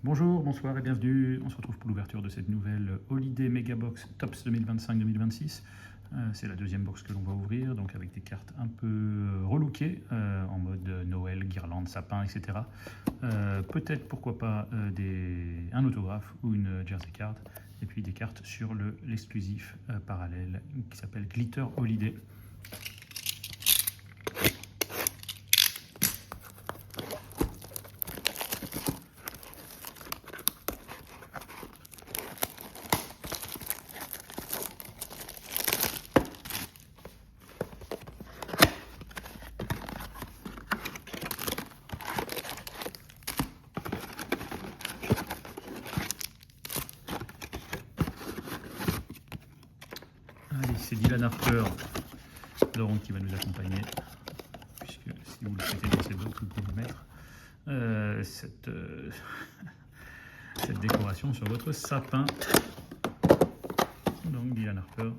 Bonjour, bonsoir et bienvenue. On se retrouve pour l'ouverture de cette nouvelle Holiday Megabox Tops 2025-2026. C'est la deuxième box que l'on va ouvrir, donc avec des cartes un peu relookées, en mode Noël, guirlande, sapin, etc. Peut-être, pourquoi pas, un autographe ou une jersey card, et puis des cartes sur l'exclusif parallèle qui s'appelle Glitter Holiday. Allez, c'est Dylan Harper, Laurent, qui va nous accompagner, puisque si vous le souhaitez dans ces box, vous pouvez mettre cette décoration sur votre sapin. Donc Dylan Harper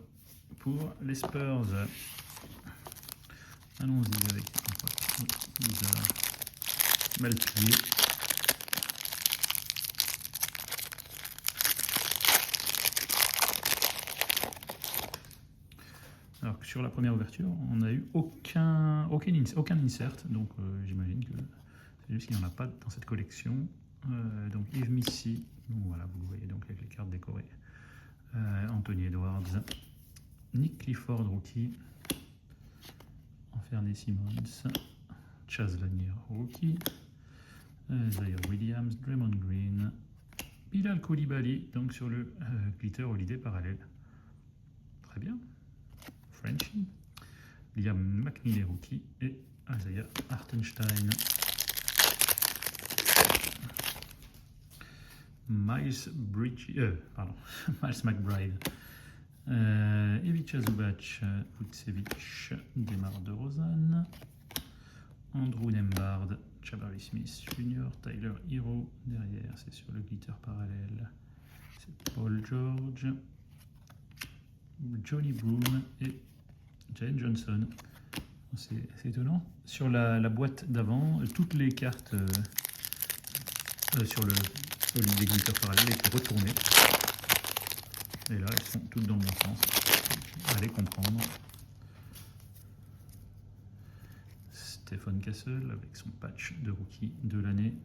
pour les Spurs. Allons-y avec un mal plié. Alors que sur la première ouverture, on n'a eu aucun insert, donc j'imagine que c'est juste qu'il n'y en a pas dans cette collection. Donc Yves Missy, donc voilà, vous le voyez donc avec les cartes décorées. Anthony Edwards, Nick Clifford, rookie. Anthony Simons, Chaz Lanier, rookie. Zaire Williams, Draymond Green, Bilal Koulibaly, donc sur le Glitter Holiday parallèle. Très bien. Frenchie, Liam McNeely, rookie, et Isaiah Hartenstein. Miles McBride, Ivica Zubac, Vucevic, Demar DeRozan, Andrew Nembhard, Jabari Smith Jr., Tyler Hero. Derrière, c'est sur le glitter parallèle, c'est Paul George, Johnny Broome et Jalen Johnson. C'est étonnant. Sur la boîte d'avant, toutes les cartes sur les glitters parallèles étaient retournées. Et là, elles sont toutes dans le bon sens. Allez comprendre. Stephen Castle avec son patch de rookie de l'année.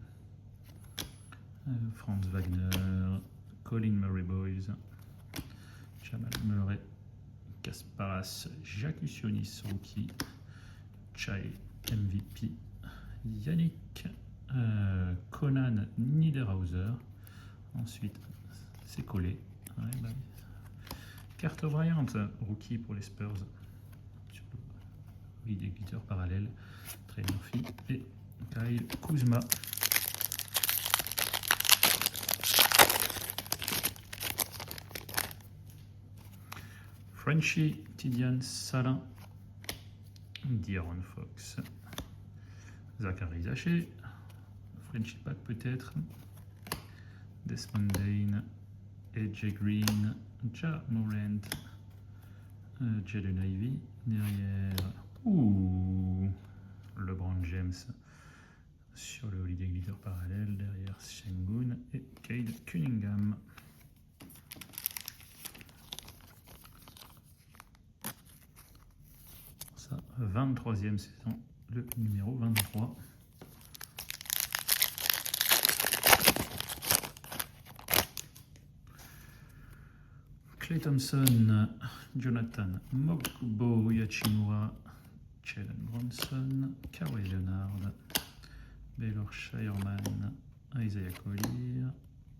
Franz Wagner, Colin Murray Boys, Jamal Murray, Kasparas, Jakusionis, rookie, Chai, MVP, Yannick, Conan Niederhauser. Ensuite, c'est collé. Ouais, bah, Carter Bryant, rookie pour les Spurs. Oui, des glitters parallèles. Trey Murphy et Kyle Kuzma. Frenchie, Tidiane Salin, De'Aaron Fox, Zachary Zaché, Frenchie Pack peut-être, Desmond Dane, AJ Green, Ja Morant, Jaden Ivey. Derrière, LeBron James sur le Holiday Glitter parallèle. Derrière, Sengun et Cade Cunningham. Ça, 23e saison, le numéro 23. Klay Thompson, Jonathan Mokubo Yachimura, Jalen Bronson, Kawhi Leonard, Baylor Shireman, Isaiah Collier,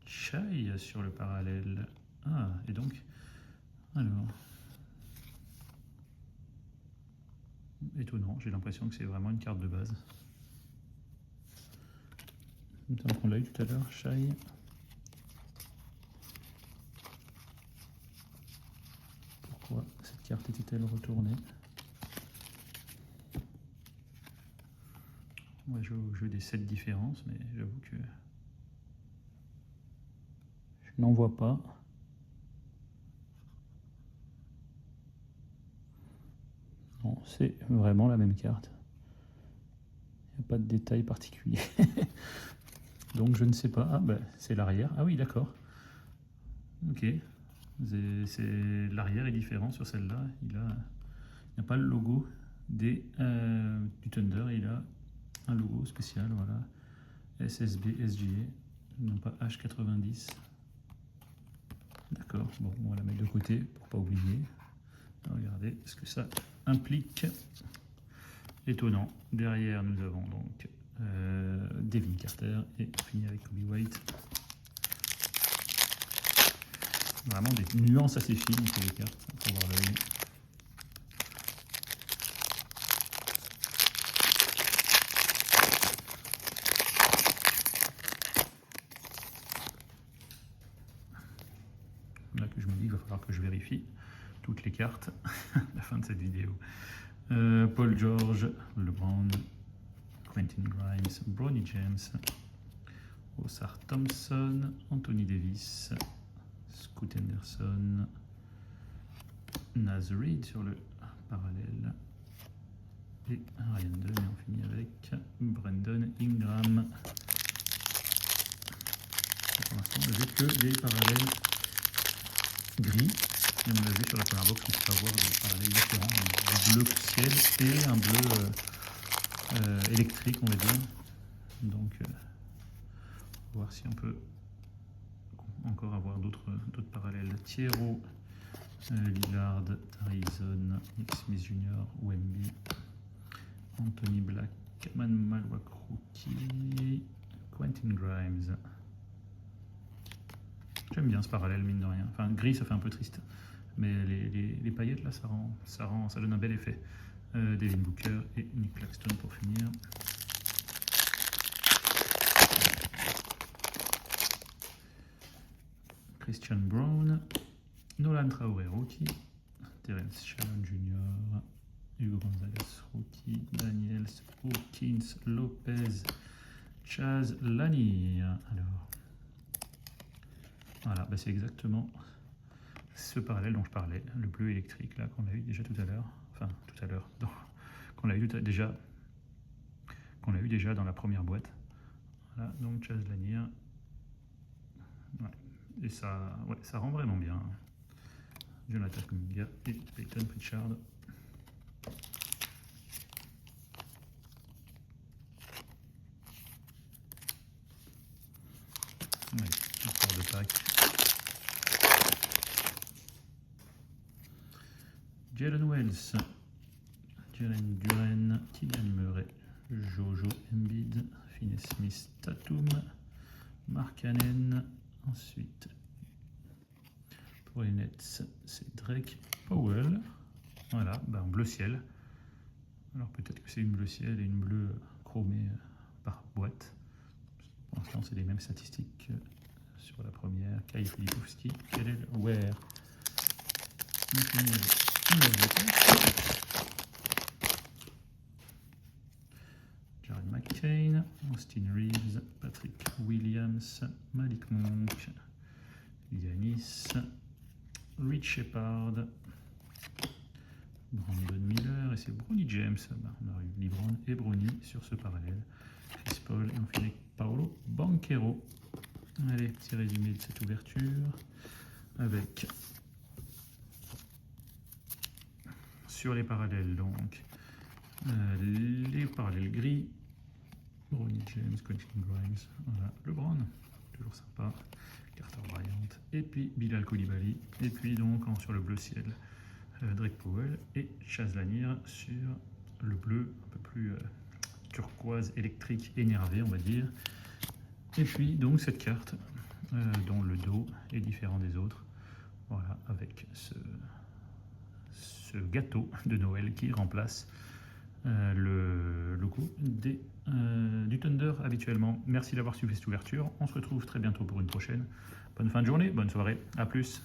Chai sur le parallèle. Ah, et donc, alors, étonnant, j'ai l'impression que c'est vraiment une carte de base. Donc on l'a eu tout à l'heure, Chai. Pourquoi cette carte était-elle retournée? Moi je joue au jeu des 7 différences, mais j'avoue que je n'en vois pas. Non, c'est vraiment la même carte. Il n'y a pas de détail particulier. Donc je ne sais pas. Ah ben c'est l'arrière. Ah oui, d'accord. Ok. L'arrière est différent sur celle-là. Il n'a pas le logo du Thunder. Il a un logo spécial. Voilà. SSB SGA. Non pas H90. D'accord. Bon, on va la mettre de côté pour pas oublier. Regardez ce que ça implique. Étonnant. Derrière, nous avons donc Devin Carter et on finit avec Kobe White. Vraiment des nuances assez fines entre les cartes, pour voir l'œil. Là que je me dis qu'il va falloir que je vérifie toutes les cartes à la fin de cette vidéo. Paul George, LeBron, Quentin Grimes, Bronny James, Oscar Thompson, Anthony Davis, Scoot Henderson, Naz Reid sur le parallèle et Ryan Dunn, et on finit avec Brandon Ingram. Pour l'instant, on n'a vu que les parallèles gris. Et on l'a vu sur la première box, on peut avoir des parallèles différents, un bleu ciel et un bleu électrique, on va dire. Donc, on va voir si on peut encore avoir d'autres parallèles. Thiero, Lillard, Harrison, Nick Smith Jr., Wemby, Anthony Black, Man Malwak Rookie, Quentin Grimes. J'aime bien ce parallèle, mine de rien. Enfin, gris, ça fait un peu triste. Mais les paillettes, là, ça donne un bel effet. Devin Booker et Nick Claxton pour finir. Christian Brown, Nolan Traoré, rookie. Terence Shannon Jr., Hugo Gonzalez, rookie. Daniels, Hawkins, Lopez, Chaz Lanier. Alors, voilà, bah c'est exactement ce parallèle dont je parlais, le bleu électrique là qu'on a eu déjà tout à l'heure, enfin tout à l'heure, qu'on a eu déjà dans la première boîte. Voilà, donc Chaz Lanier. Ouais, et ça rend vraiment bien. Jonathan Kuminga et Peyton Pritchard. Ouais, histoire de pack. Jalen Wells, Jalen Duren, Kylian Murray, Jojo Embiid, Finney-Smith Tatum, Markkanen. Ensuite, pour les Nets, c'est Drake Powell. Voilà, ben, bleu ciel. Alors peut-être que c'est une bleu ciel et une bleue chromée par boîte. Pour l'instant, c'est les mêmes statistiques que sur la première. Kyle Filipowski, Kelly Ware. Jared McCain, Austin Reeves, Patrick Williams, Malik Monk, Giannis, Rich Shepard, Brandon Miller, et c'est Bronny James. On a eu LeBron et Bronny sur ce parallèle. Chris Paul, et on finit avec Paolo Banchero. Allez, petit résumé de cette ouverture avec sur les parallèles donc les parallèles gris, Bronny James, Quentin Grimes, voilà, LeBron, toujours sympa, Carter Bryant, et puis Bilal Coulibaly, et puis donc sur le bleu ciel, Drake Powell et Chaz Lanier sur le bleu un peu plus turquoise, électrique, énervé on va dire. Et puis donc cette carte dont le dos est différent des autres, voilà, avec ce gâteau de Noël qui remplace le logo du Thunder habituellement. Merci d'avoir suivi cette ouverture, on se retrouve très bientôt pour une prochaine. Bonne fin de journée, bonne soirée, à plus.